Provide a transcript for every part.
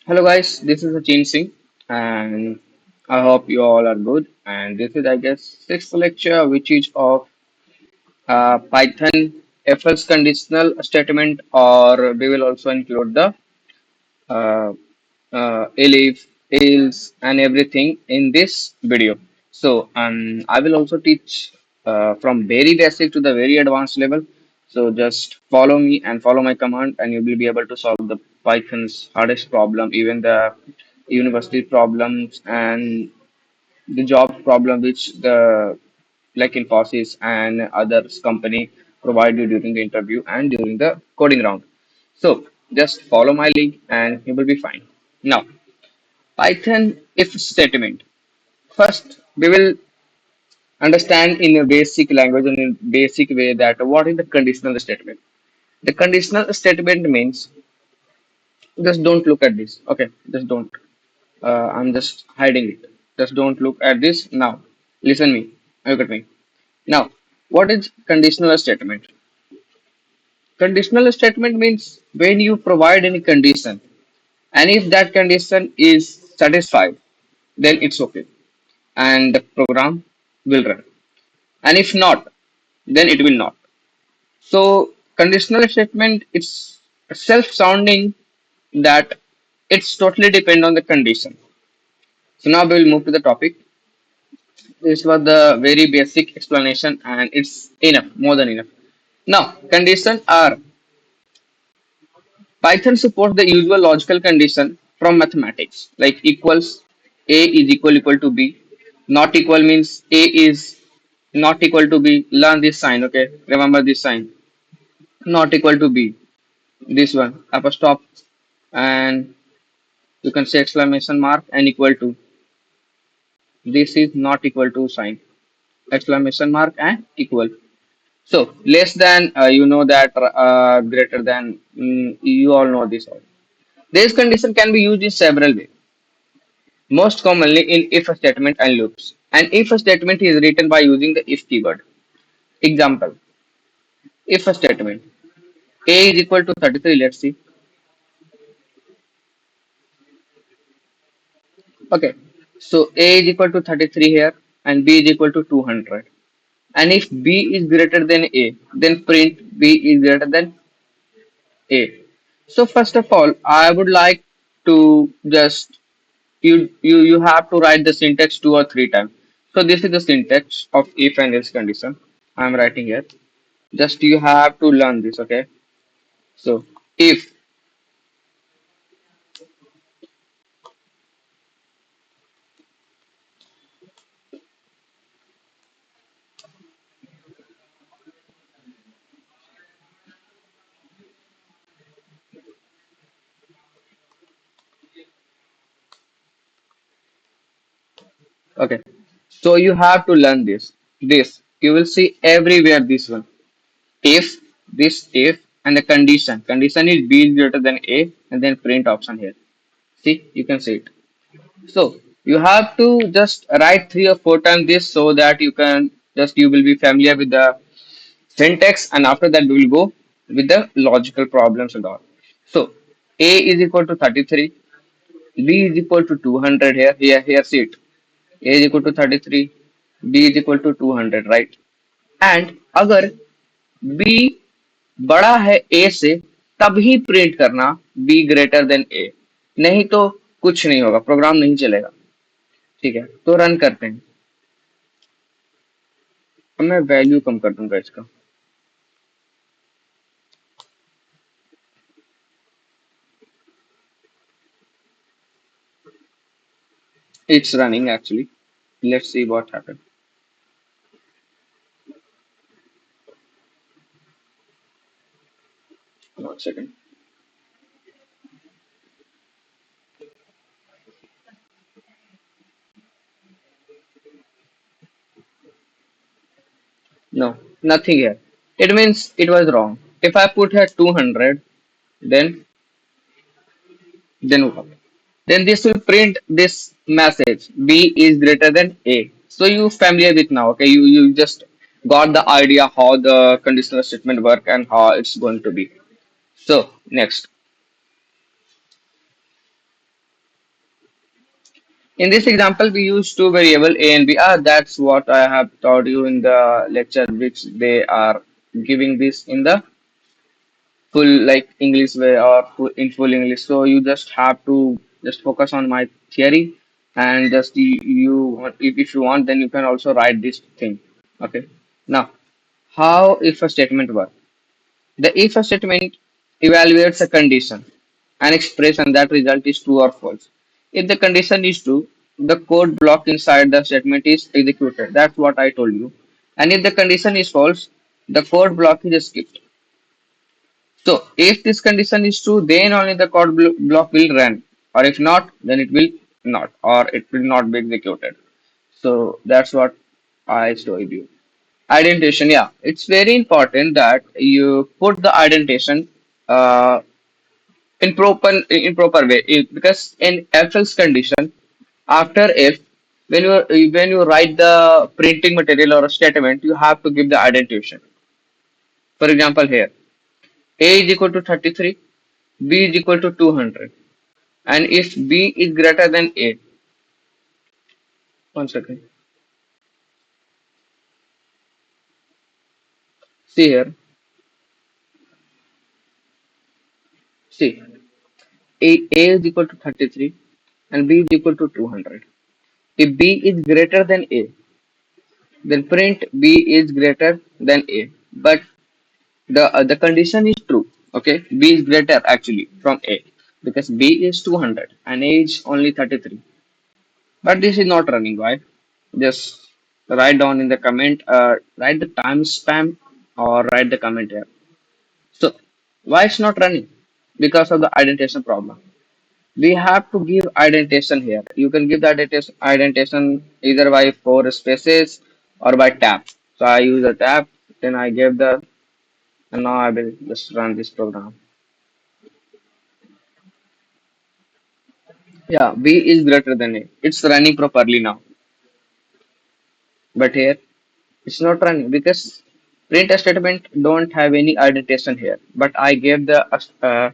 Hello guys, this is Sachin Singh and I hope you all are good. And this is I guess sixth lecture which is of Python FS conditional statement or we will also include the uh, elif, else and everything in this video. So I will also teach from very basic to the very advanced level. So just follow me and follow my command and you will be able to solve the Python's hardest problem, even the university problems and the job problem which the like Infosys and others company provide you during the interview and during the coding round. So just follow my link and you will be fine. Now, Python if statement. First, we will understand in a basic language and in basic way that what is the conditional statement. The conditional statement means just don't look at this. Okay, just don't. I'm just hiding it. Just don't look at this now. Listen me. Look at me. Now, what is conditional statement? Conditional statement means when you provide any condition, and if that condition is satisfied, then it's okay, and the program will run. And if not, then it will not. So, conditional statement it's self-sounding that it's totally depend on the condition. So now we will move to the topic. This was the very basic explanation, and it's enough, more than enough. Now, conditions are Python supports the usual logical condition from mathematics, like equals A is equal to B. Not equal means A is not equal to B. Learn this sign, okay? Remember this sign. Not equal to B. This one, apostrophe, and you can say exclamation mark and equal to. This is not equal to sign. Exclamation mark and equal. So less than, you know that greater than, you all know this. This condition can be used in several ways. Most commonly in if statement and loops. An if statement is written by using the if keyword. Example, if statement A is equal to 33, let's see. Okay, so A is equal to 33 here and B is equal to 200. And if B is greater than A, then print B is greater than A. So first of all, I would like to just you have to write the syntax two or three times. So this is the syntax of if and else condition. I'm writing here. Just you have to learn this, okay? So if okay, so you have to learn this. This you will see everywhere. This one. If this if and the condition. Condition is B is greater than A and then print option here. See, you can see it. So you have to just write three or four times this so that you can just you will be familiar with the syntax and after that we will go with the logical problems and all. So A is equal to 33, B is equal to 200 here see it. A is equal to 33, B is equal to 200, right? And अगर B बड़ा है A से तभी print करना B greater than A, नहीं तो कुछ नहीं होगा, प्रोग्राम नहीं चलेगा। ठीक है, तो रन करते हैं। अब मैं वैल्यू कम कर दूंगा इसका। It's running actually. Let's see what happened. One second. No, nothing here. It means it was wrong. If I put here 200, then what? Then this will print this message B is greater than A. So you familiar with now, okay? You just got the idea how the conditional statement work and how it's going to be. So next, In this example, we use two variable a and b. That's what I have taught you in the lecture, which they are giving this in the full like English way or in full English. So you just have to just focus on my theory and just if you want, then you can also write this thing. Okay. Now, how if a statement work? The if a statement evaluates a condition and expression that result is true or false. If the condition is true, the code block inside the statement is executed. That's what I told you. And if the condition is false, the code block is skipped. So if this condition is true, then only the block will run, or if not, then it will not, or it will not be executed. So that's what I showed you. Indentation, yeah, it's very important that you put the indentation uh, in proper way because in if else condition after if when you write the printing material or a statement, you have to give the indentation. For example, here a is equal to 33, b is equal to 200, and if b is greater than a, one second, see here, see a is equal to 33 and b is equal to 200. If b is greater than a, then print b is greater than a, but the condition is true. Okay, b is greater actually from a because b is 200 and a is only 33. But this is not running. Why? Just write down in the comment, write the timestamp or write the comment here. So why it's not running? Because of the indentation problem. We have to give indentation here. You can give the indentation either by four spaces or by tab. So I use a tab, then I gave the, and now I will just run this program. Yeah, B is greater than A. It's running properly now. But here it's not running because print statement don't have any indentation here. But I gave the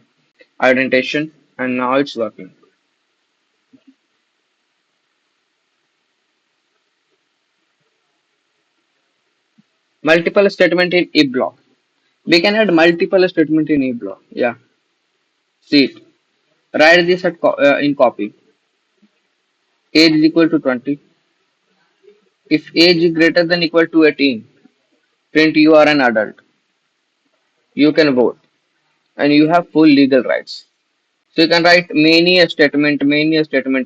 indentation and now it's working. Multiple statement in if block. We can add multiple statement in if block. Yeah, see it. Write this in copy. Age is equal to 20. If age is greater than equal to 18, print you are an adult. You can vote and you have full legal rights. So you can write many a statement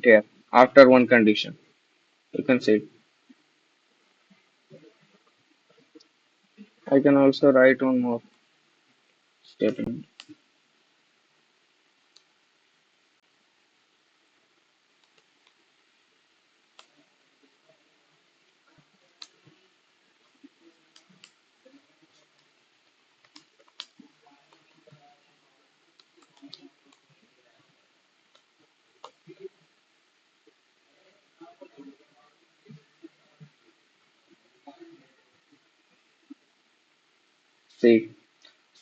here after one condition. You can say I can also write one more statement. See.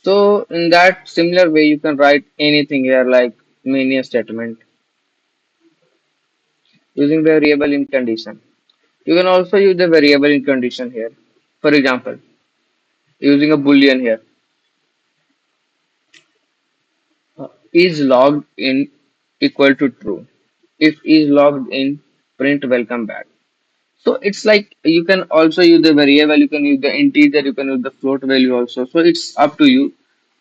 So in that similar way you can write anything here like many a statement using variable in condition. You can also use the variable in condition here. For example, using a boolean here. Is logged in equal to true. If is logged in, print welcome back. So it's like you can also use the variable, you can use the integer, you can use the float value also. So it's up to you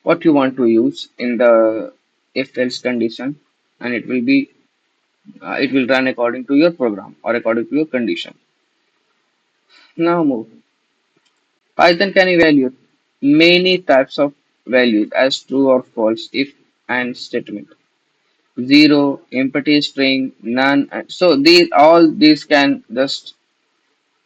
what you want to use in the if else condition, and it will run according to your program or according to your condition. Now move. Python can evaluate many types of values as true or false if and statement. Zero, empty string, none. So these can just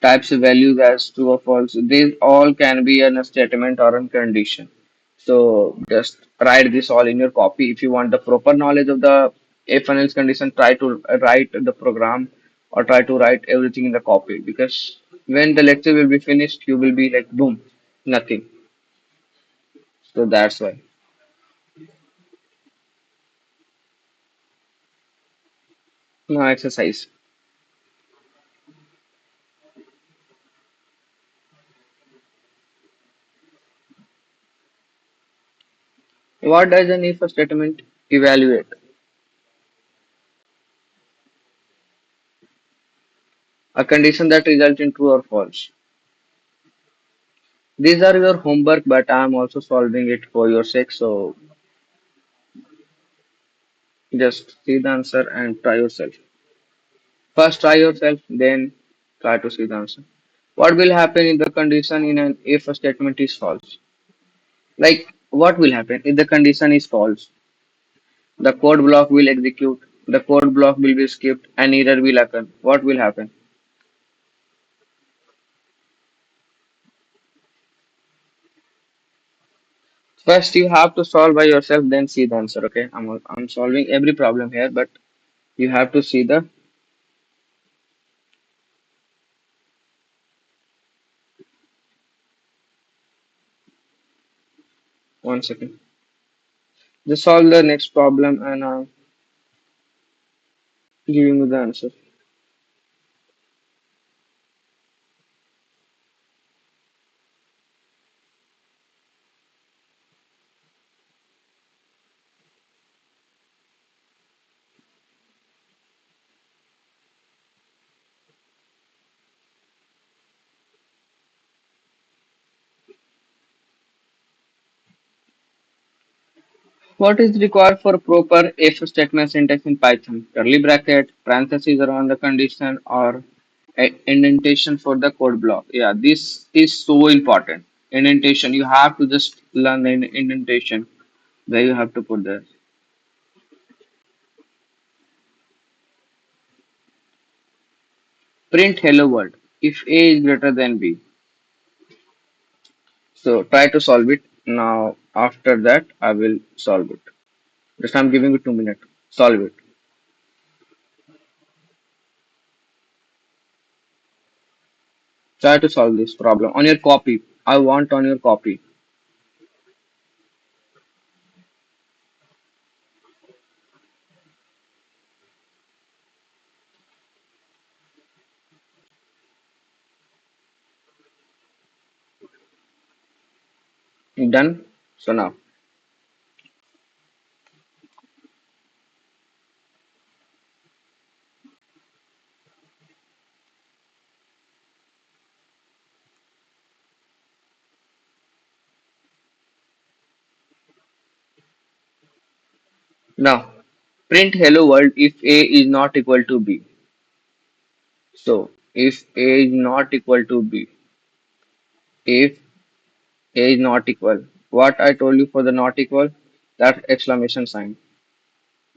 types of values as true or false. These all can be in a statement or a condition. So just write this all in your copy. If you want the proper knowledge of the if and else condition, try to write the program or try to write everything in the copy because when the lecture will be finished, you will be like boom, nothing. So that's why. Now exercise. What does an if statement evaluate? A condition that results in true or false. These are your homework, but I am also solving it for your sake. So just see the answer and try yourself. First try yourself, then try to see the answer. What will happen if the condition in an if statement is false? Like what will happen if the condition is false? The code block will execute, the code block will be skipped, and error will occur. What will happen? First, you have to solve by yourself, then see the answer. Okay, I'm solving every problem here, but you have to see the 1 second. Just solve the next problem, and I'm giving you the answer. What is required for proper if statement syntax in Python? Curly bracket, parentheses around the condition, or indentation for the code block. Yeah, this is so important. Indentation, you have to just learn the indentation where you have to put there. Print hello world if A is greater than B. So try to solve it. Now, after that, I will solve it. Just I'm giving you 2 minutes. Solve it. Try to solve this problem on your copy. I want on your copy. Done. So now print hello world if A is not equal to B. So if A is not equal to B, if A is not equal, what I told you for the not equal, that exclamation sign,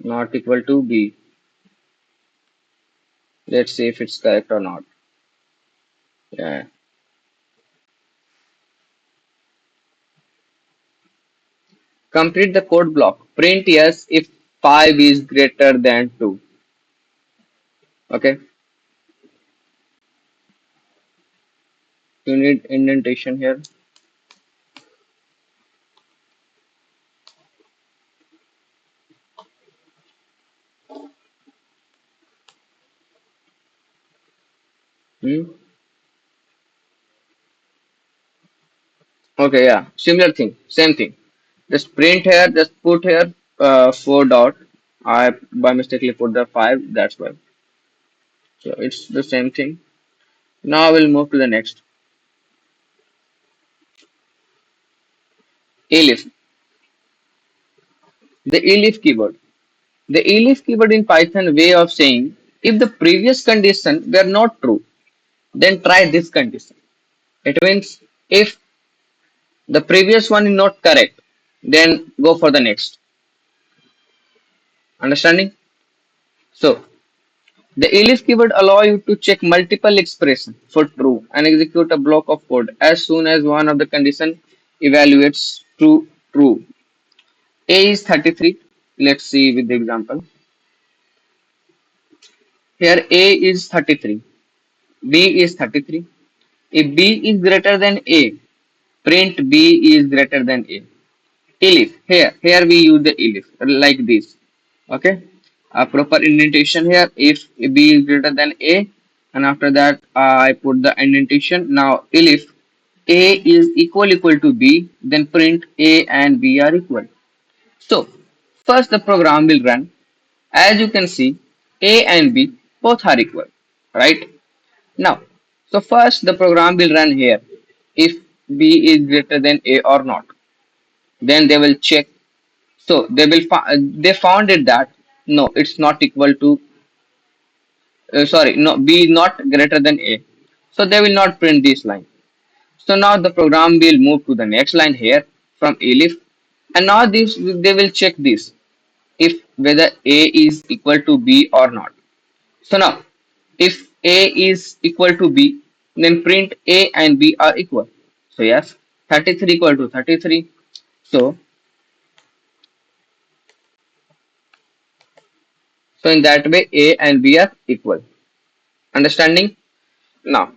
not equal to B. Let's see if it's correct or not. Yeah. Complete the code block. Print yes if 5 is greater than 2. Okay. You need indentation here. Hmm? Okay, yeah. Similar thing. Same thing. Just print here, just put here 4 dot. I by mistakenly put the 5. That's why. So it's the same thing. Now we'll move to the next. Elif. The elif keyword. The elif keyword in Python way of saying if the previous condition were not true, then try this condition. It means if the previous one is not correct, then go for the next. Understanding? So the elif keyword allow you to check multiple expression for true and execute a block of code as soon as one of the condition evaluates true. A is 33. Let's see with the example. Here A is 33. B is 33. If B is greater than A, print B is greater than A. Elif. Here we use the elif like this. Okay. A proper indentation here. If B is greater than A, and after that I put the indentation. Now elif A is equal to B, then print A and B are equal. So first the program will run. As you can see, A and B both are equal, right? Now, so first the program will run here if B is greater than A or not. Then they will check. So they found it that no, it's not equal to sorry, no, B is not greater than A. So they will not print this line. So now the program will move to the next line here from elif, and now this they will check this if whether A is equal to B or not. So now if A is equal to B, then print A and B are equal. So yes, 33 equal to 33. So so in that way A and B are equal. Understanding? Now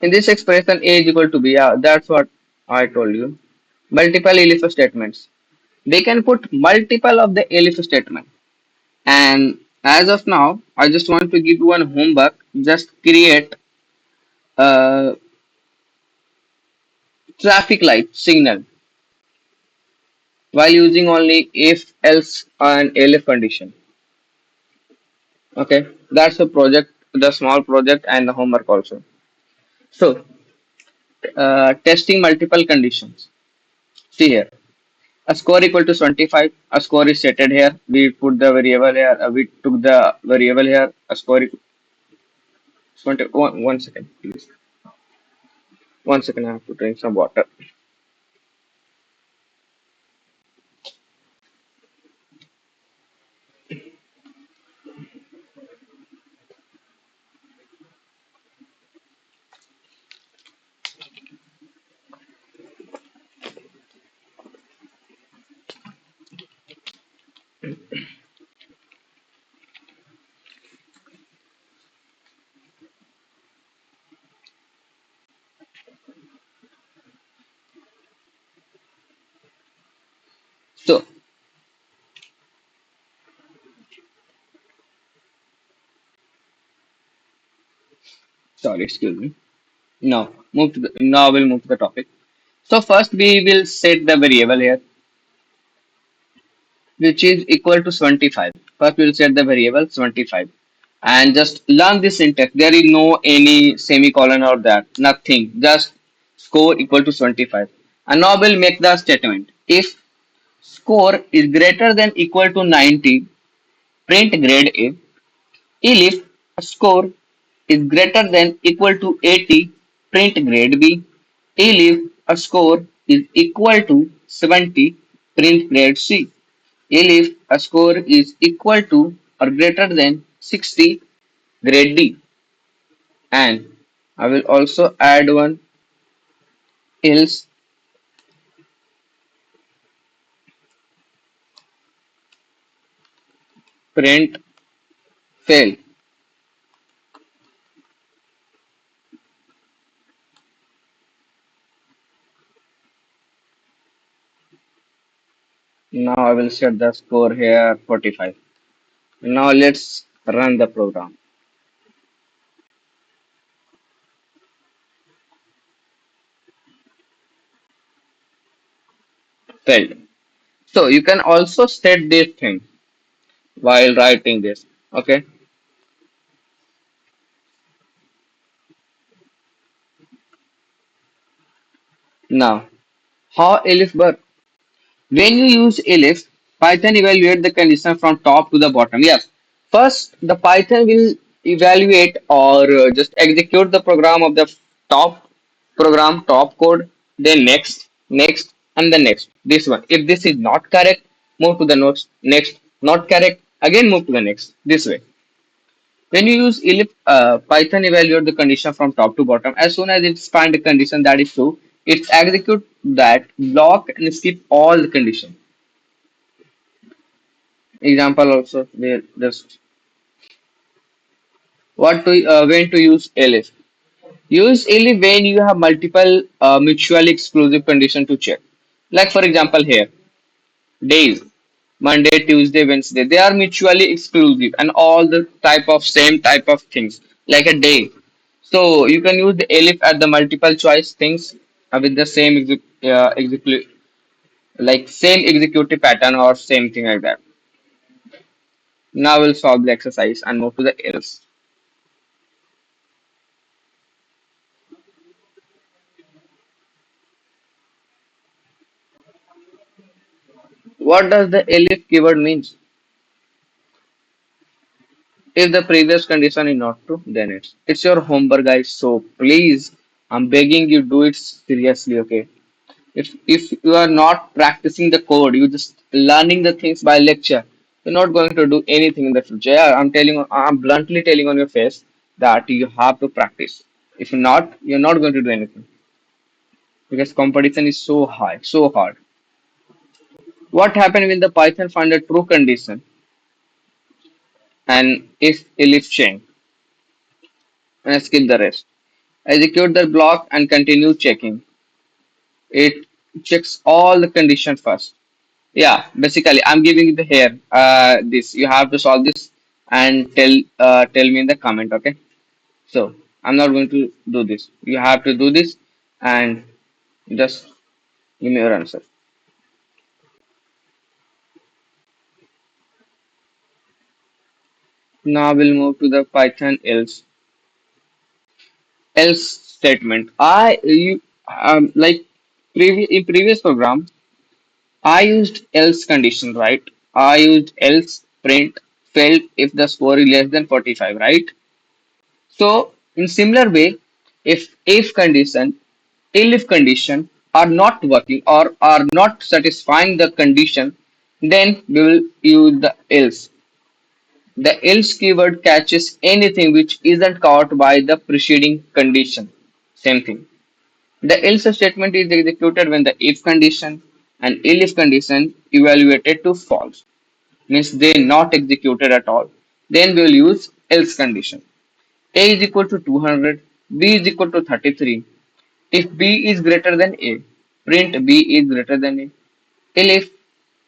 in this expression A is equal to B, yeah, that's what I told you. Multiple elif statements. They can put multiple of the elif statement. And as of now, I just want to give you one homework. Just create a traffic light signal while using only if, else, and elif condition. Okay, that's the project, the small project, and the homework also. So, testing multiple conditions. See here, a score equal to 25. A score is stated here. We put the variable here. We took the variable here. A score equal 20. One second, please. One second, I have to drink some water. So, sorry, excuse me. Now we'll move to the topic. So first we will set the variable here, which is equal to 25. First we will set the variable 25. And just learn this syntax. There is no any semicolon or that. Nothing. Just score equal to 25. And now we'll make the statement. If score is greater than equal to 90, print grade A. If a score is greater than equal to 80, print grade B. If a score is equal to 70, print grade C. If a score is equal to or greater than 60, grade D. And I will also add one else print fail. Now I will set the score here 45. Now let's run the program. Failed. So you can also set this thing while writing this. Okay. Now, how elif work? When you use elif, Python evaluate the condition from top to the bottom. Yes. First, the Python will evaluate or just execute the program of the top program, top code, then next, and the next. This one. If this is not correct, move to the next, not correct, again move to the next. This way. When you use elif, Python evaluate the condition from top to bottom. As soon as it finds a condition that is true, it execute that block and skip all the condition. Example also there. Just what to when to use elif. Use elif when you have multiple mutually exclusive condition to check. Like for example here, days, Monday, Tuesday, Wednesday. They are mutually exclusive and all the type of same type of things like a day. So you can use the elif at the multiple choice things with the same like same executive pattern or same thing like that. Now we'll solve the exercise and move to the else. What does the elif keyword means? If the previous condition is not true, then it's your homework, guys. So please, I'm begging you, do it seriously, okay? If you are not practicing the code, you just learning the things by lecture, you're not going to do anything in the future. Yeah, I'm bluntly telling on your face that you have to practice. If not, you're not going to do anything because competition is so high, so hard. What happened when the Python find a true condition and if elif chain and skip the rest? Execute the block and continue checking. It checks all the conditions first. Yeah, basically, I'm giving you the here. This you have to solve this and tell me in the comment. Okay. So I'm not going to do this. You have to do this and just give me your answer. Now we'll move to the Python else statement. I you like in previous program I used else condition, right? I used else print failed if the score is less than 45, right? So, in similar way, if condition, elif condition are not working or are not satisfying the condition, then we will use the else. The else keyword catches anything which isn't caught by the preceding condition. Same thing. The else statement is executed when the if condition and elif condition evaluated to false, means they not executed at all. Then we will use else condition. A is equal to 200, B is equal to 33. If B is greater than A, print B is greater than A. If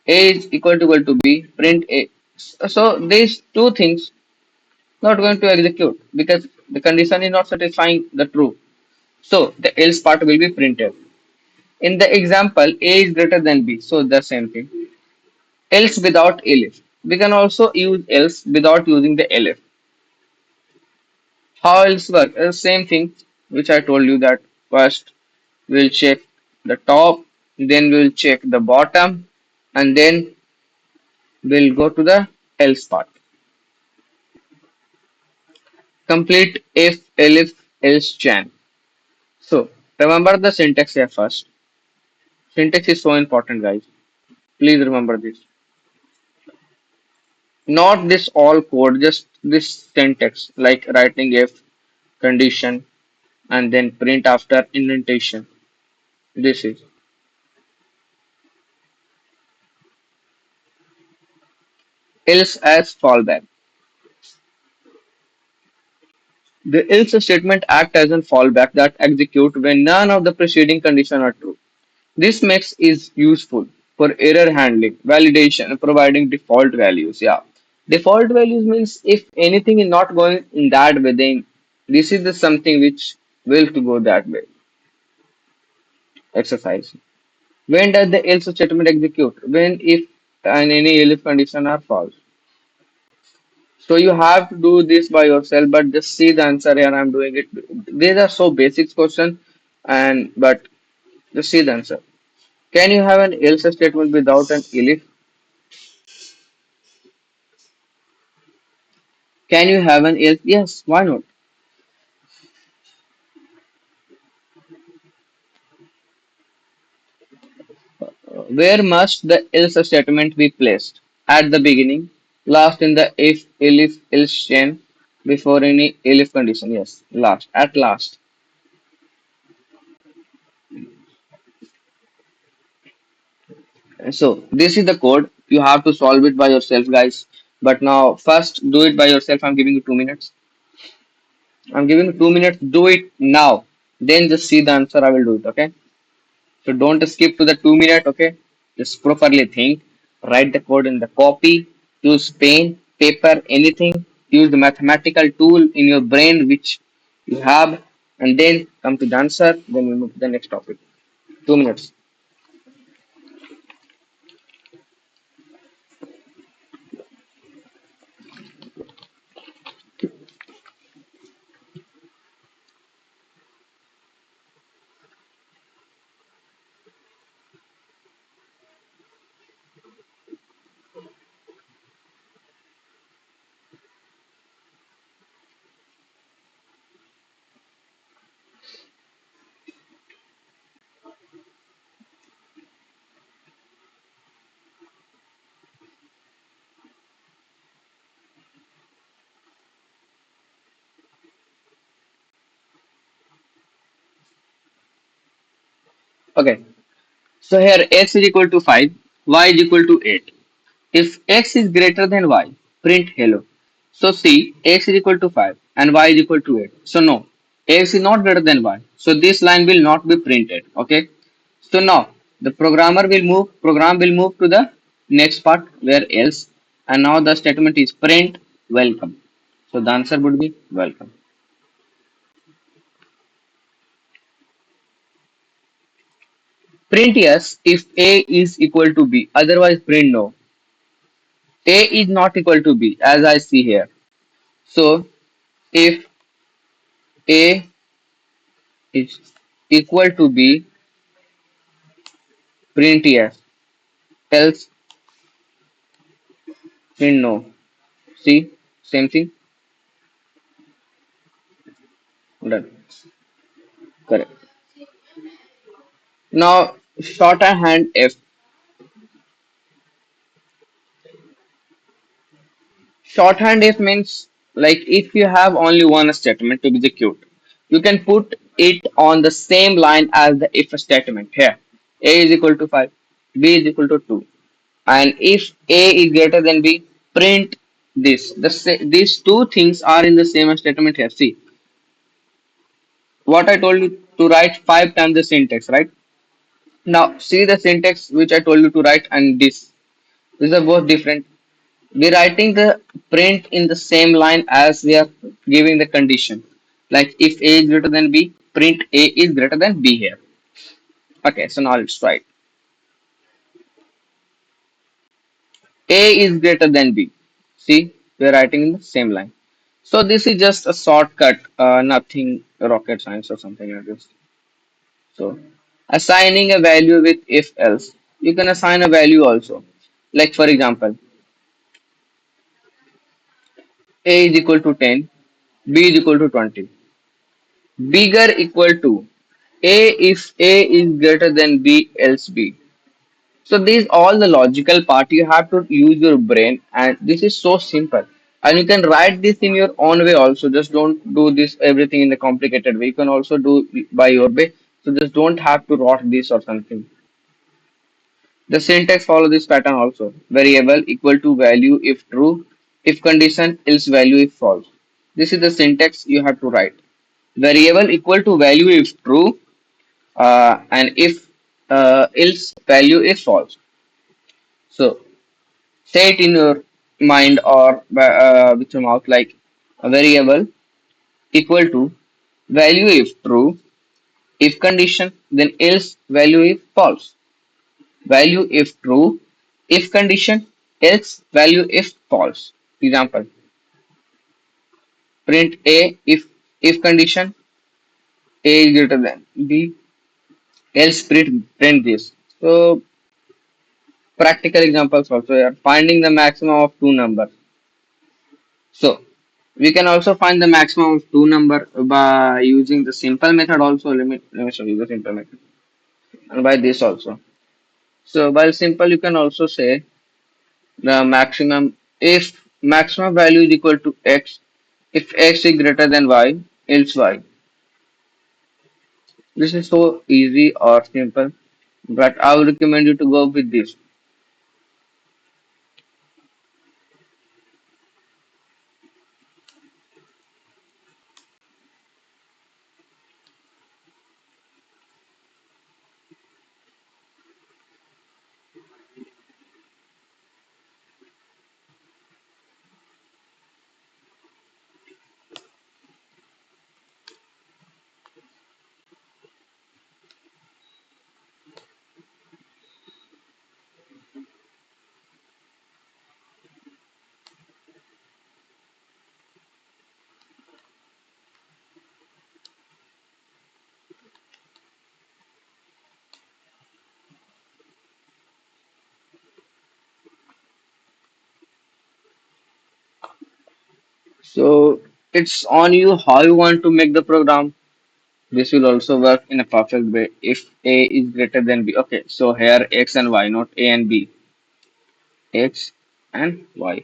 A is equal to B, print A. So these two things not going to execute because the condition is not satisfying the true. So the else part will be printed. In the example, A is greater than B, so the same thing. Else without elif. We can also use else without using the elif. How else work? Same thing which I told you that first we'll check the top, then we'll check the bottom, and then we'll go to the else part. Complete if, elif, else chain. So remember the syntax here first. Syntax is so important, guys. Please remember this. Not this all code, just this syntax, like writing if condition and then print after indentation. This is else as fallback. The else statement acts as a fallback that execute when none of the preceding conditions are true. This makes is useful for error handling, validation, and providing default values. Yeah, default values means if anything is not going in that way, then this is the something which will to go that way. Exercise. When does the else statement execute? When if and any elif condition are false. So you have to do this by yourself, but just see the answer here. I'm doing it. These are so basic question, and but just see the answer. Can you have an else statement without an elif? Can you have an else? Yes, why not? Where must the else statement be placed? At the beginning, last in the if, elif, else chain, before any elif condition. Yes, last, at last. So this is the code. You have to solve it by yourself, guys. But now, first, do it by yourself. I'm giving you 2 minutes. I'm giving you 2 minutes. Do it now. Then just see the answer. I will do it. Okay. So don't skip to the 2 minute. Okay. Just properly think. Write the code in the copy. Use pen, paper, anything. Use the mathematical tool in your brain which you have, and then come to the answer. Then we move to the next topic. 2 minutes. Okay, so here x is equal to 5, y is equal to 8. If x is greater than y, print hello. So see, x is equal to 5 and y is equal to 8. So no, x is not greater than y. So this line will not be printed. Okay. So now the program will move to the next part where else, and now the statement is print welcome. So the answer would be welcome. Print yes if A is equal to B. Otherwise print no. A is not equal to B as I see here. So if A is equal to B, print yes, else print no. See, same thing. Done. Correct. Now shorthand F. Shorthand F means like if you have only one statement to execute, you can put it on the same line as the if statement. Here, A is equal to 5, B is equal to 2. And if A is greater than B, print this. These two things are in the same statement here. See, what I told you to write 5 times the syntax, right? Now, see the syntax which I told you to write and this. These are both different. We're writing the print in the same line as we are giving the condition. Like if A is greater than B, print A is greater than B here. Okay, so now let's try it. A is greater than B. See, we're writing in the same line. So this is just a shortcut, nothing rocket science or something like this. So assigning a value with if else, you can assign a value also. Like for example, A is equal to 10, B is equal to 20. Bigger equal to A if A is greater than B else B. So these all the logical part you have to use your brain, and this is so simple. And you can write this in your own way also. Just don't do this everything in the complicated way. You can also do it by your way. So just don't have to write this or something. The syntax follow this pattern also. Variable equal to value if true, if condition, else value if false. This is the syntax you have to write. Variable equal to value if true, and if else value is false. So say it in your mind or with your mouth like a variable equal to value if true, if condition, then else value if false. Value if true, if condition, else value if false. Example, print A if condition A is greater than B, else print this. So practical examples also are finding the maximum of two numbers. So we can also find the maximum of two number by using the simple method also. Let me show you the simple method. And by this also. So by simple you can also say the maximum if maximum value is equal to x, if x is greater than y, else y. This is so easy or simple, but I would recommend you to go with this. So it's on you how you want to make the program. This will also work in a perfect way if A is greater than B. Okay, so here X and Y, not A and B. X and Y.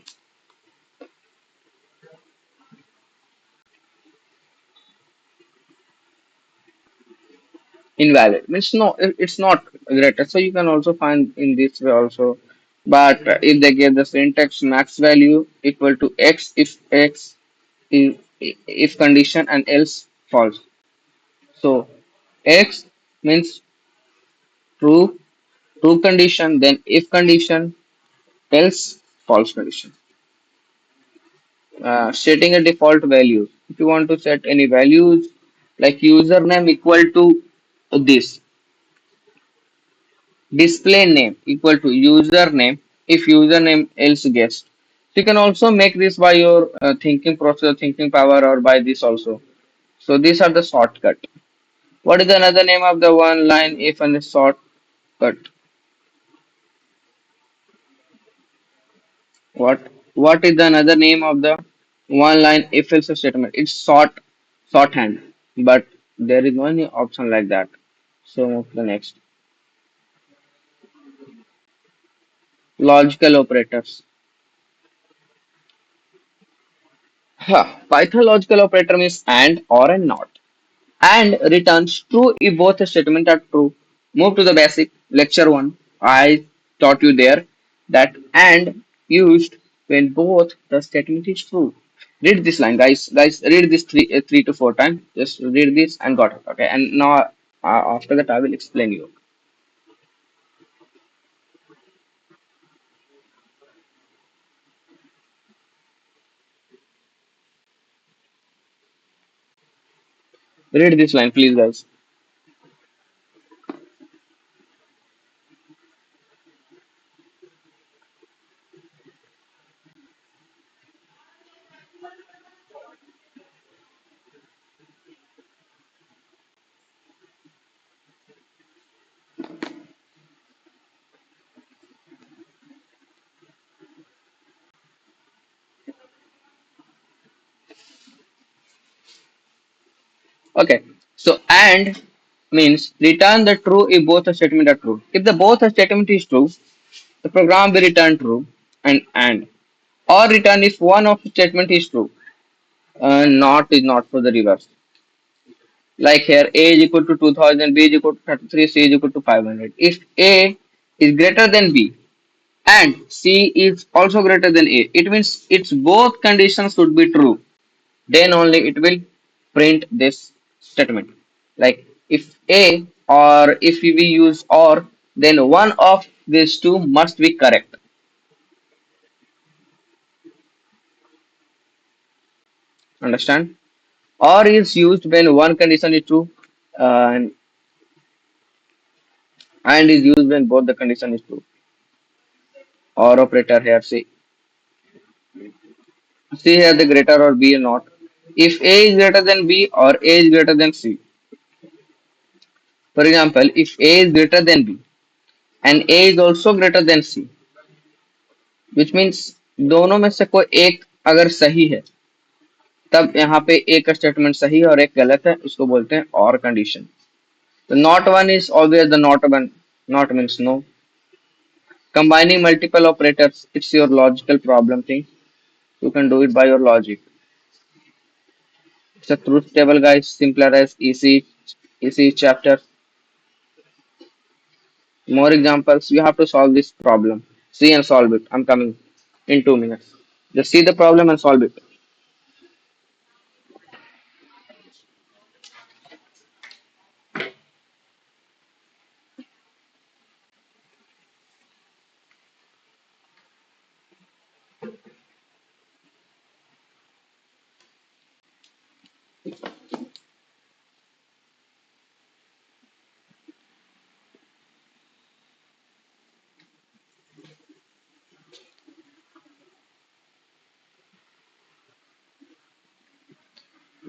invalid means no, it's not greater, so you can also find in this way also. But if they give the syntax max value equal to x if x is if condition and else false. So x means true, true condition, then if condition, else false condition. Setting a default value, if you want to set any values like username equal to this, display name equal to username if username else guessed. You can also make this by your thinking process, thinking power, or by this also. So these are the shortcut. What is another name of the one line if and shortcut? What is the another name of the one line if else statement? It's shorthand, but there is no any option like that. So move to the next. Logical operators. Python logical operator means and or and not, and returns true if both statements are true. Move to the basic lecture one. I taught you there that and used when both the statement is true. Read this line, guys. Guys, read this three to four times. Just read this and got it. Okay. And now after that, I will explain you. Read this line, please, guys. Okay. So and means return the true if both the statement are true. If the both the statement is true, the program will return true and or return if one of the statement is true. Not is not for the reverse. Like here, A is equal to 2000, B is equal to 33, C is equal to 500. If A is greater than B and C is also greater than A, it means its both conditions should be true. Then only it will print this statement. Like if A or if we use or, then one of these two must be correct. Understand? Or is used when one condition is true, and is used when both the condition is true. Or operator here, see here the greater or B or not. If A is greater than B or A is greater than C. For example, if A is greater than B and A is also greater than C, which means दोनों में से कोई एक अगर सही है, तब यहाँ पे एक स्टेटमेंट सही है और एक गलत है, इसको बोलते हैं और condition. The not one is always the not one. Not means no. Combining multiple operators, it's your logical problem thing. You can do it by your logic. It's a truth table, guys. Simpler as easy chapter. More examples. You have to solve this problem. See and solve it. I'm coming in 2 minutes. Just see the problem and solve it.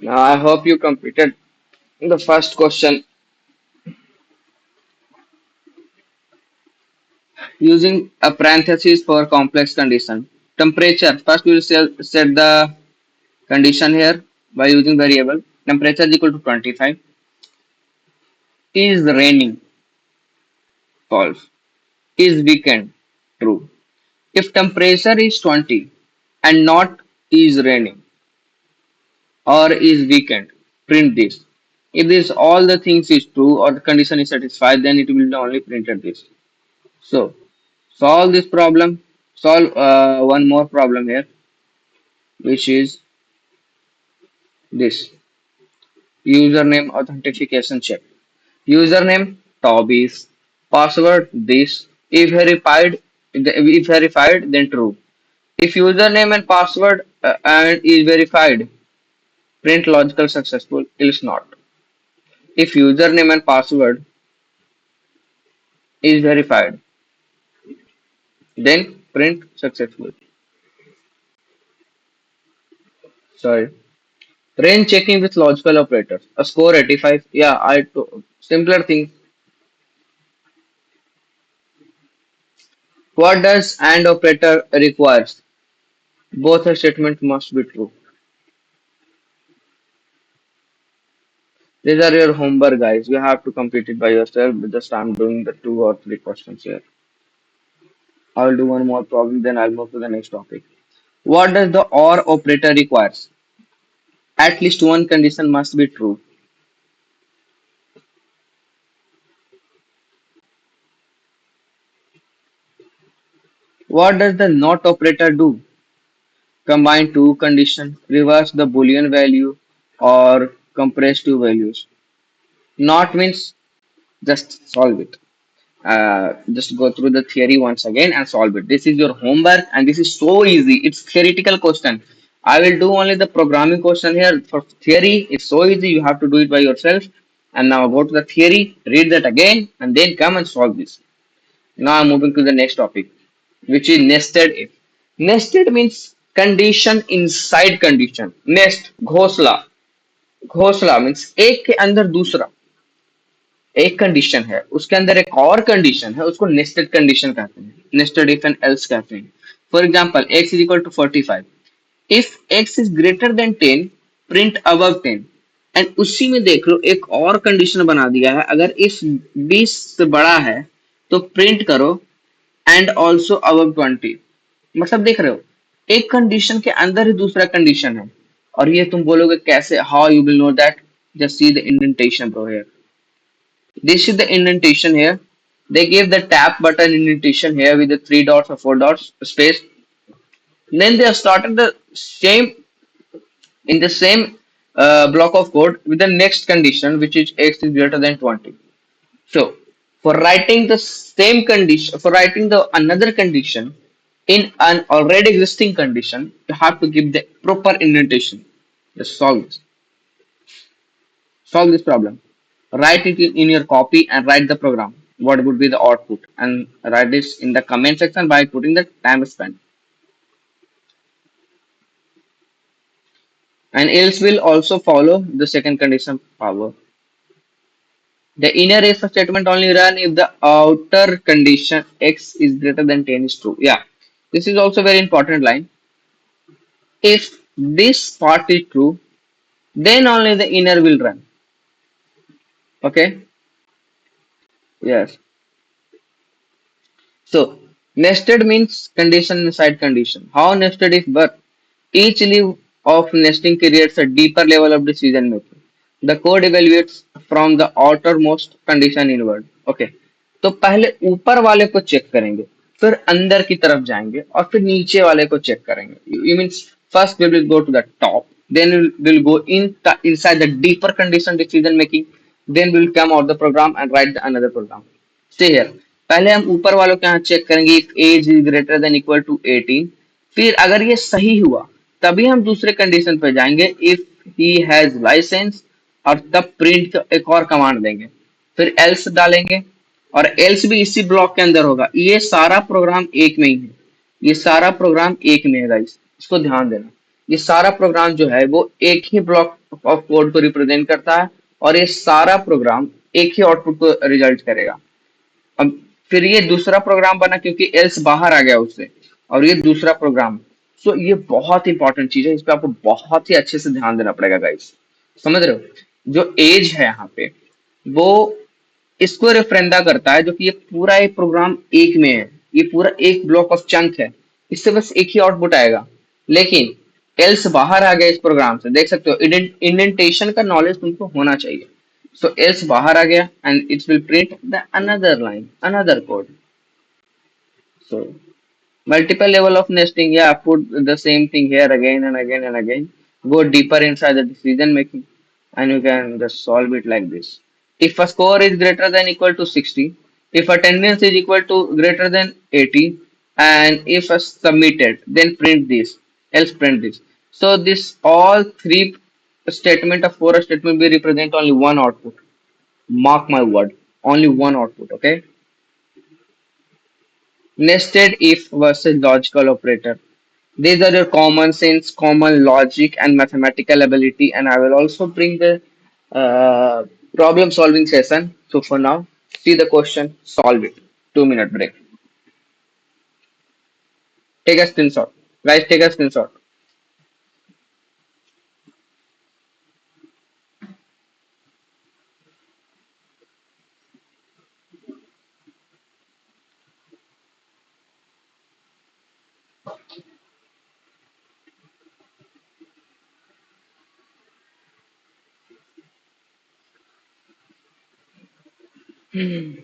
Now I hope you completed the first question using a parenthesis for complex condition. Temperature. First we will set the condition here by using variable. Temperature is equal to 25. Is raining? False. Is weekend? True. If temperature is 20 and not is raining or is weekend, print this. If this all the things is true or the condition is satisfied, then it will only printed this. So solve this problem. Solve one more problem here, which is this username authentication check. Username Tobies, password this. If verified, then true. If username and password and is verified, print logical successful, else not. If username and password is verified, then print successful. Sorry. Range checking with logical operators. A score 85. Yeah, simpler thing. What does AND operator requires? Both a statement must be true. These are your homework, guys. You have to complete it by yourself. Just I'm doing the two or three questions here. I'll do one more problem, then I'll move to the next topic. What does the OR operator requires? At least one condition must be true. What does the NOT operator do? Combine two conditions, reverse the Boolean value, or compress two values. NOT means just solve it. Just go through the theory once again and solve it. This is your homework and this is so easy. It's theoretical question. I will do only the programming question here. For theory, it's so easy. You have to do it by yourself. And now go to the theory, read that again, and then come and solve this. Now I'm moving to the next topic, which is nested if. Nested means condition inside condition. Nest, घोंसला. घोंसला means एक के अंदर दूसरा. एक condition है उसके अंदर एक और कंडीशन है उसको नेस्टेड कंडीशन कहते हैं नेस्टेड इफ एंड एल्स कहते हैं for example x is equal to 45 if x is greater than 10 print above 10 and उसी में देख लो एक और कंडीशन बना दिया है अगर इफ 20 से बड़ा है तो प्रिंट करो एंड ऑल्सो अबव 20 मतलब देख रहे हो एक कंडीशन के अंदर ही दूसरा कंडीशन है और ये तुम बोलोगे कैसे how you will know that just see the indentation bro here. This is the indentation here. They gave the tap button indentation here with the three dots or four dots space. Then they have started the same in the same block of code with the next condition, which is x is greater than 20. So for writing the same condition, for writing the another condition in an already existing condition, you have to give the proper indentation. Just solve this problem. Write it in your copy and write the program. What would be the output? And write this in the comment section by putting the time spent. And else will also follow the second condition power. The inner if statement only run if the outer condition x is greater than 10 is true. Yeah, this is also very important line. If this part is true, then only the inner will run. Okay. Yes. So nested means condition inside condition. How nested if but each leaf of nesting creates a deeper level of decision making. The code evaluates from the outermost condition inward. Okay. तो पहले ऊपर वाले को check करेंगे फिर अंदर की तरफ जाएंगे और फिर नीचे वाले को चेक करेंगे. You means first we will go to the top, then we'll go inside the deeper condition decision making, then we'll come out the program and write the another program. Stay here. पहले हम ऊपर वालों के यहाँ check करेंगे age is greater than equal to 18. फिर अगर ये सही हुआ तभी हम दूसरे कंडीशन पे जाएंगे इफ ही हैज लाइसेंस और तब प्रिंट एक और कमांड देंगे फिर एल्स डालेंगे और एल्स भी इसी ब्लॉक के अंदर होगा. ये सारा प्रोग्राम एक में ही है. ये सारा प्रोग्राम एक में है गाइस, इसको ध्यान देना. ये सारा प्रोग्राम जो है वो एक ही ब्लॉक ऑफ कोड को रिप्रेजेंट करता है और ये सारा प्रोग्राम एक ही आउटपुट को रिजल्ट करेगा. अब फिर ये दूसरा प्रोग्राम बना क्योंकि एल्स बाहर आ गया उससे और ये दूसरा प्रोग्राम. सो ये बहुत इंपॉर्टेंट चीज है, इस पे आपको बहुत ही अच्छे से ध्यान देना पड़ेगा गाइस. समझ रहे हो? जो एज है यहाँ पे वो इसको रेफरेंडा करता है जो कि ये पूरा एक प्रोग्राम एक में है, ये पूरा एक ब्लॉक ऑफ चंक है, इससे बस एक ही आउटपुट आएगा. लेकिन एल्स बाहर आ गया इस प्रोग्राम से. देख सकते हो इंडेंटेशन का नॉलेज तुमको होना चाहिए. So else बाहर आ गया and it will print the another line, another code. So multiple level of nesting, yeah, put the same thing here again and again and again. Go deeper inside the decision making and you can just solve it like this. If a score is greater than equal to 60, if attendance is equal to greater than 80, and if a submitted, then print this, else print this. So this all three statement of four statement will represent only one output. Mark my word, only one output, okay? Nested if versus logical operator. These are your common sense, common logic, and mathematical ability. And I will also bring the uh, problem solving session. So for now, see the question, solve it. 2 minute break. Take a screenshot. Guys, take a screenshot.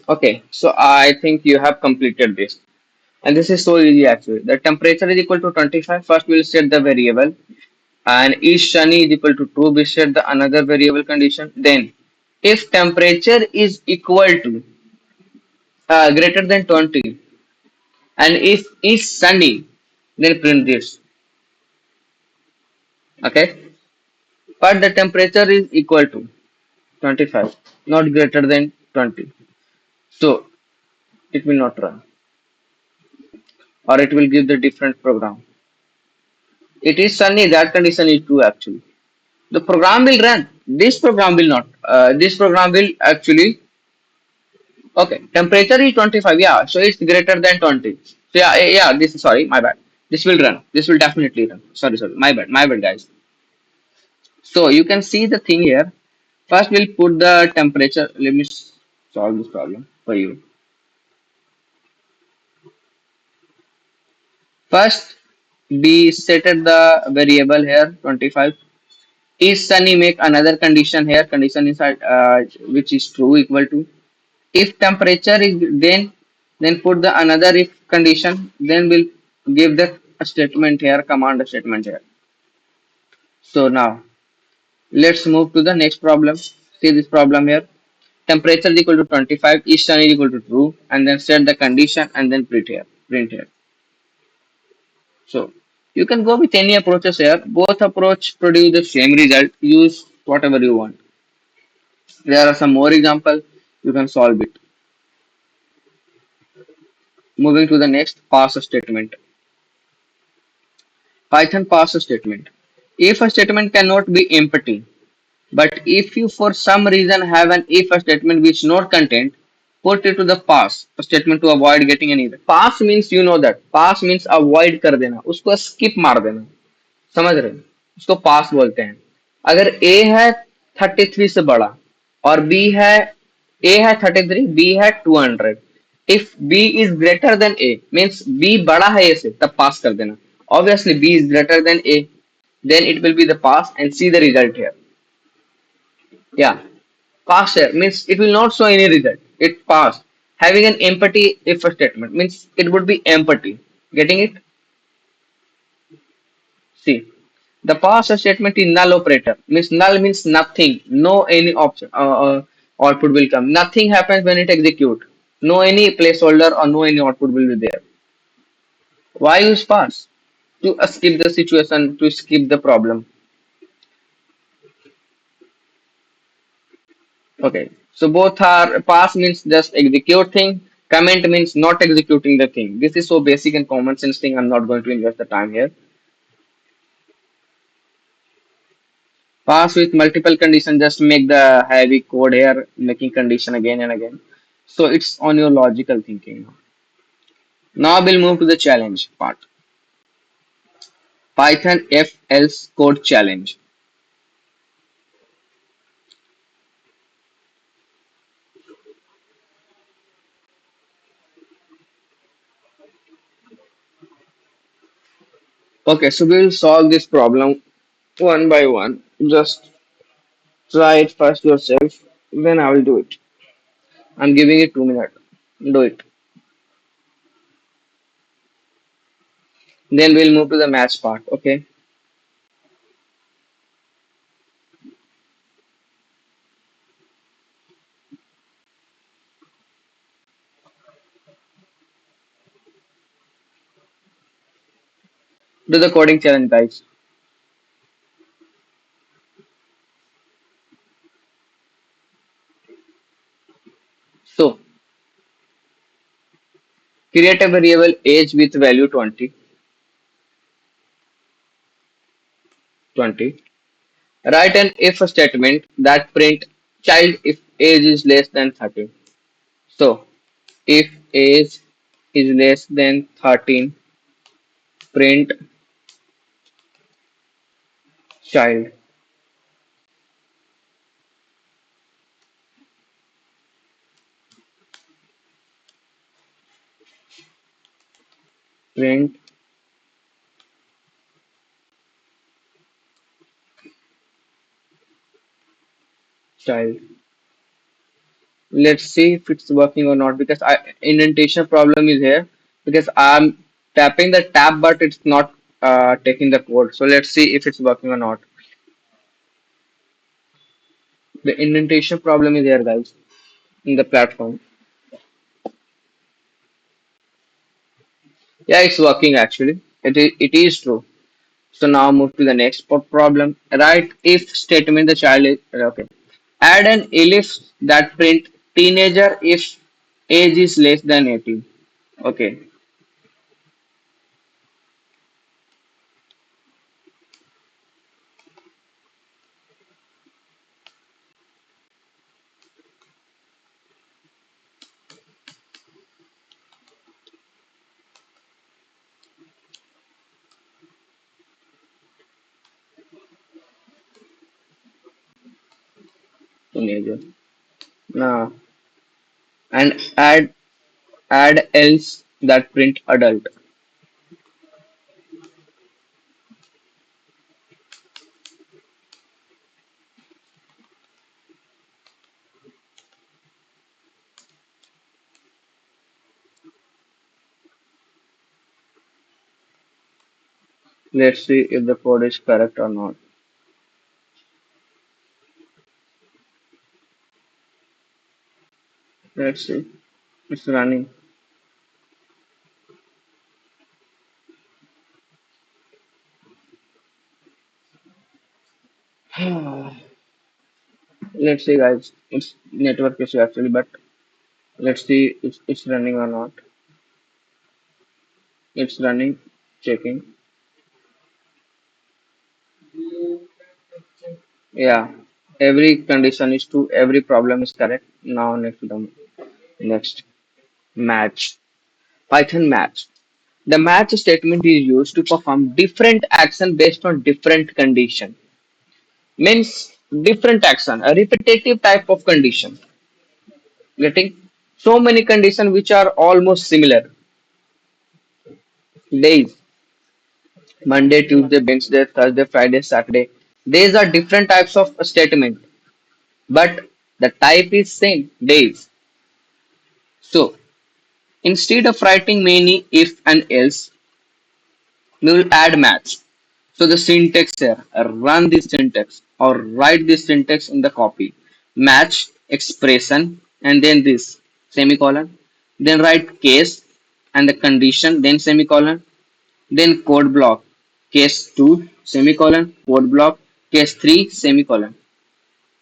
Okay, so I think you have completed this. And this is so easy actually. The temperature is equal to 25. First, we'll set the variable. And is sunny is equal to true, we set the another variable condition. Then, if temperature is equal to greater than 20, and if is sunny, then print this. Okay, but the temperature is equal to 25, not greater than 20. So it will not run, or it will give the different program. It is sunny, that condition is true actually. The program will run. This program will not. This program will actually. Okay, temperature is 25. Yeah, so it's greater than 20. So yeah. This is sorry, my bad. This will run. This will definitely run. Sorry, my bad, guys. So you can see the thing here. First, we'll put the temperature. Let me solve this problem for you. First, we set the variable here 25. Is sunny, make another condition here. Condition inside which is true equal to. If temperature is then put the another if condition. Then we'll give the statement here, command statement here. So now let's move to the next problem. See this problem here. Temperature is equal to 25, is sun is equal to true, and then set the condition and then print here. Print here. So you can go with any approaches here. Both approach produce the same result. Use whatever you want. There are some more example. You can solve it. Moving to the next pass statement. Python pass statement. If a statement cannot be empty, but if you for some reason have an if statement which not content, put it to the pass statement to avoid getting any error. Pass means you know that. Pass means avoid कर देना. उसको skip मार देना. समझ रहे हो? उसको पास बोलते हैं. अगर A है 33 से बड़ा और B है A है 33, B है 200. If B is greater than A means B बड़ा है A से तब पास कर देना. Obviously B is greater than A, then it will be the pass and see the result here. Yeah, pass here means it will not show any result. It passed. Having an empty if statement means it would be empty. Getting it? See, the pass statement is null operator. Means null means nothing. No any option output will come. Nothing happens when it execute. No any placeholder or no any output will be there. Why use pass? To skip the situation, to skip the problem. Okay. So both are pass means just execute thing. Comment means not executing the thing. This is so basic and common sense thing. I'm not going to invest the time here. Pass with multiple condition, just make the heavy code here, making condition again and again. So it's on your logical thinking. Now we'll move to the challenge part. Python if else code challenge. Okay, so we'll solve this problem one by one. Just try it first yourself. Then I will do it. I'm giving it 2 minutes. Do it. Then we'll move to the match part. Okay. Do the coding challenge, guys. So create a variable age with value 20. Write an if statement that print child if age is less than 13. So if age is less than 13, print child. Print child. Let's see if it's working or not because I indentation problem is here because I'm tapping the tab but it's not taking the code. So let's see if it's working or not. The indentation problem is here, guys, in the platform. Yeah, it's working actually. It is true. So now move to the next problem. Write if statement the child is okay. Add an elif that print teenager if age is less than 18. Okay, teenager. Now and add else that print adult. Let's see if the code is correct or not. Let's see. It's running. Let's see, guys. It's network issue actually, but let's see if it's running or not. It's running. Checking. Yeah. Every condition is true. Every problem is correct. Now next match. Python match. The match statement is used to perform different action based on different condition. Means different action, a repetitive type of condition. Getting so many conditions which are almost similar. Days, Monday, Tuesday, Wednesday, Thursday, Friday, Saturday. These are different types of statement, but the type is same. Days. So instead of writing many if and else, we will add match. So the syntax here, run this syntax or write this syntax in the copy. Match expression and then this semicolon. Then write case and the condition, then semicolon. Then code block. Case 2 semicolon, code block. Case 3 semicolon.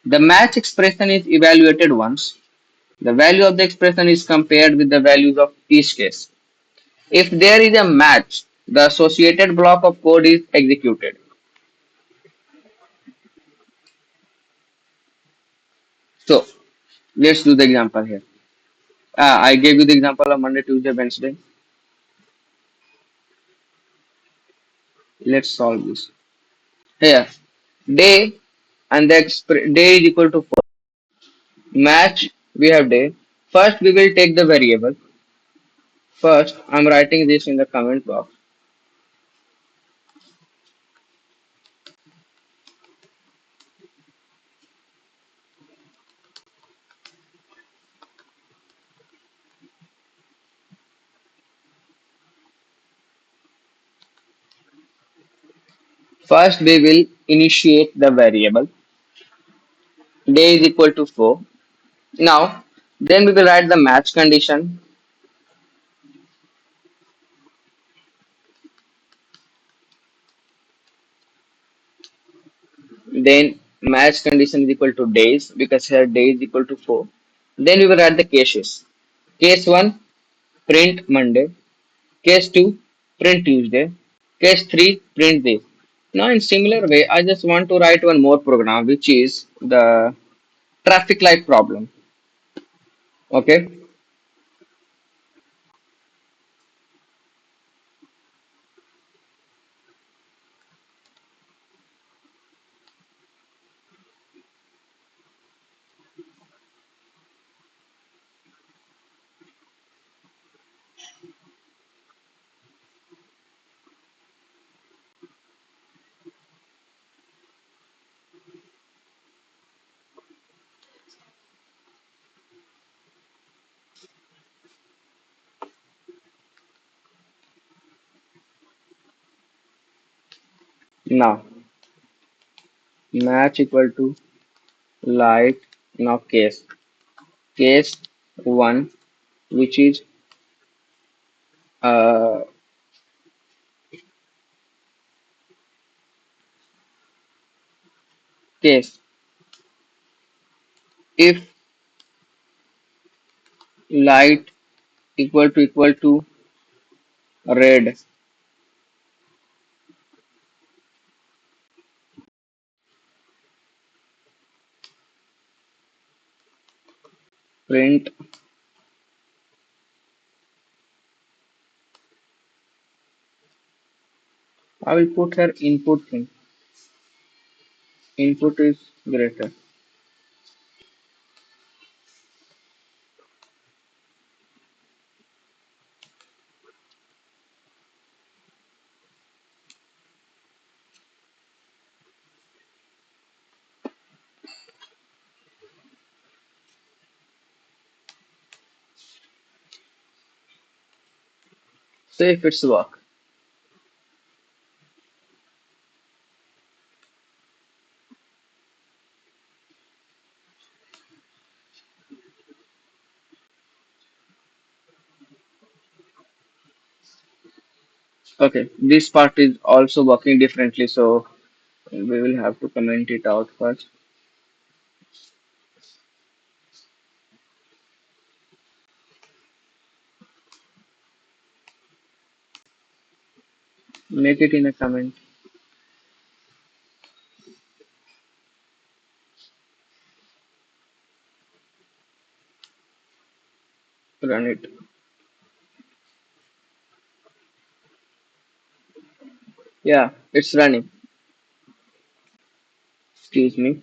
The match expression is evaluated once. The value of the expression is compared with the values of each case. If there is a match, the associated block of code is executed. So let's do the example here. I gave you the example of Monday, Tuesday, Wednesday. Let's solve this. Here, day and the day is equal to 4. Match, we have day. First, we will take the variable. First, I'm writing this in the comment box. First, we will initiate the variable day is equal to 4. Now, then we will write the match condition. Then match condition is equal to days because here day is equal to 4. Then we will write the cases. Case 1, print Monday. Case 2, print Tuesday. Case 3, print this. Now in similar way, I just want to write one more program which is the traffic light problem. Okay. Now match equal to light. Now case 1 which is uh, case if light equal to red, print. I will put here input thing. Input is greater. See if it's work. Okay, this part is also working differently, so we will have to comment it out first. Make it in a comment. Run it. Yeah, it's running. Excuse me.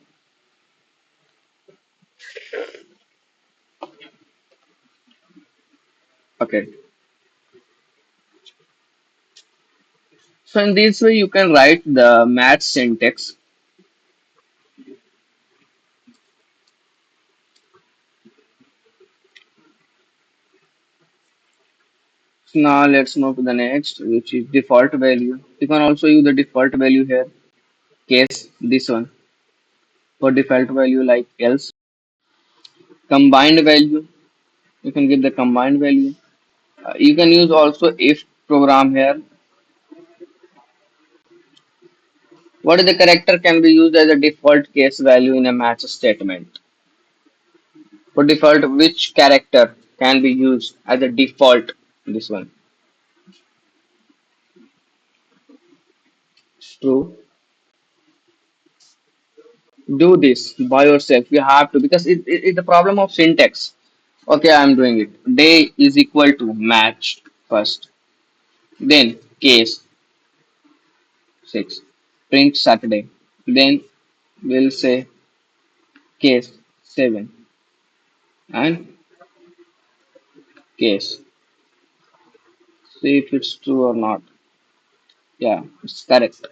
Okay. So in this way, you can write the math syntax. So now let's move to the next, which is default value. You can also use the default value here. Case this one for default value like else. Combined value. You can give the combined value. You can use also if program here. What is the character can be used as a default case value in a match statement? For default, which character can be used as a default? This one. True. Do this by yourself. You have to because it's the problem of syntax. Okay, I'm doing it. Day is equal to match first. Then case 6. Print Saturday. Then we'll say case 7 and case. See if it's true or not. Yeah, it's correct.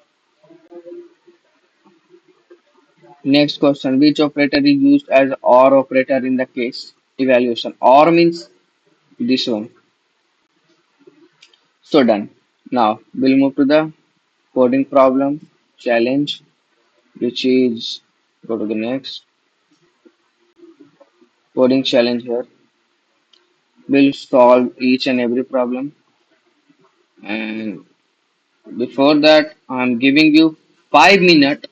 Next question. Which operator is used as OR operator in the case evaluation? OR means this one. So done. Now we'll move to the coding problem. challenge, which is go to the next coding challenge here. We'll solve each and every problem. And before that, I'm giving you 5 minutes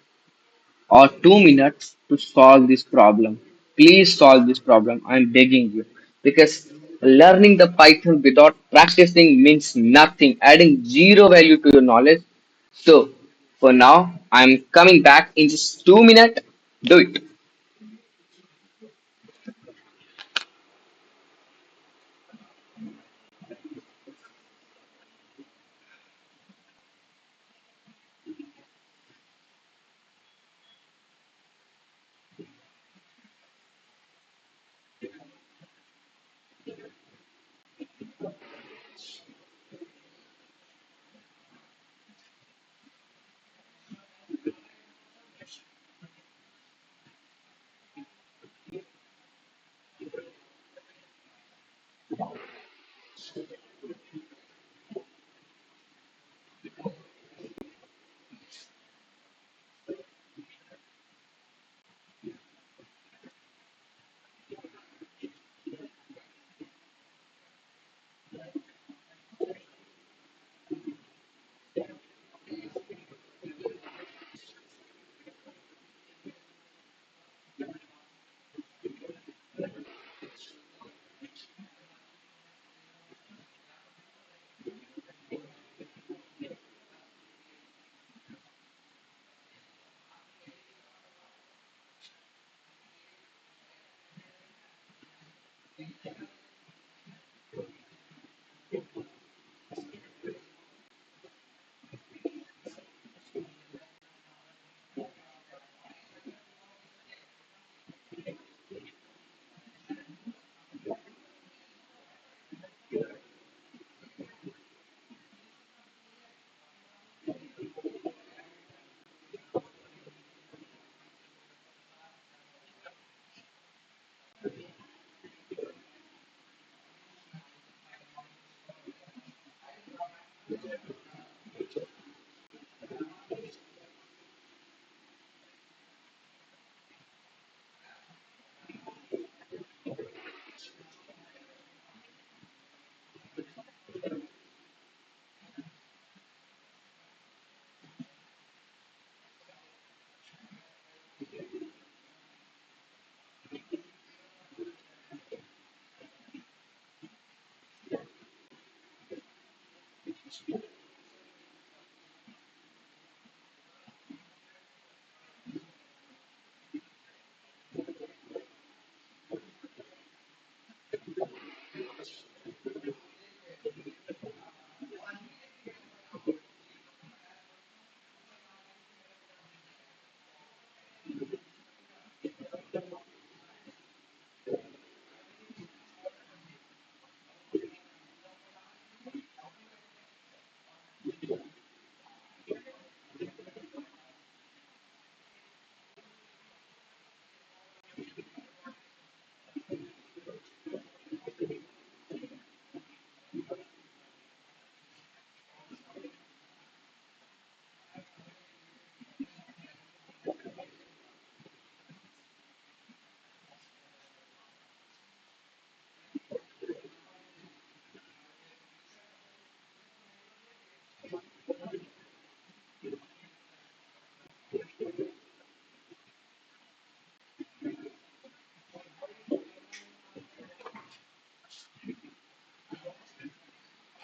or 2 minutes to solve this problem. Please solve this problem. I'm begging you. Because learning the Python without practicing means nothing, adding zero value to your knowledge. So, for now, I'm coming back in just 2 minutes. Do it.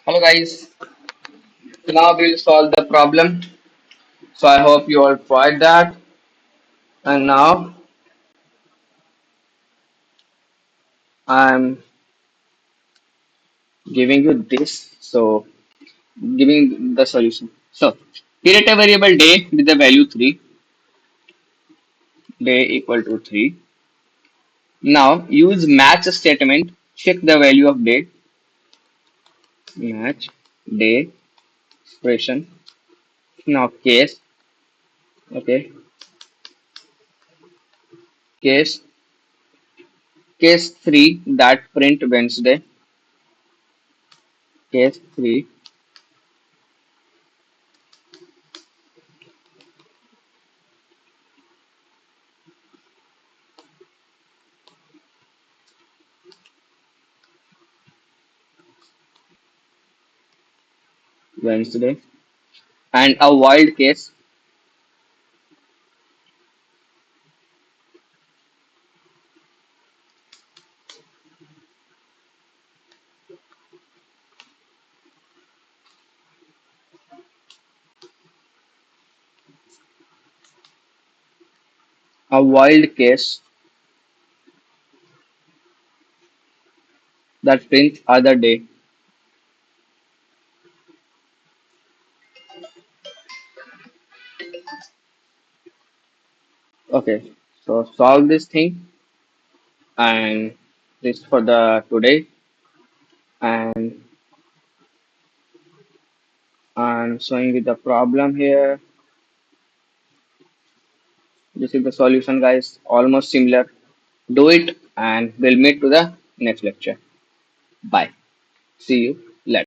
Hello, guys. So now we'll solve the problem. So I hope you all tried that. And now I'm giving you this. So giving the solution. So create a variable day with the value 3, day equal to 3. Now use match statement, check the value of day, match day expression. Now okay, case, case 3 that print Wednesday, case 3, Wednesday. And a wild case, a wild case that prints other day. Okay, so solve this thing and this for the today. And I'm showing you the problem here. This is the solution, guys. Almost similar. Do it and we'll meet to the next lecture. Bye. See you.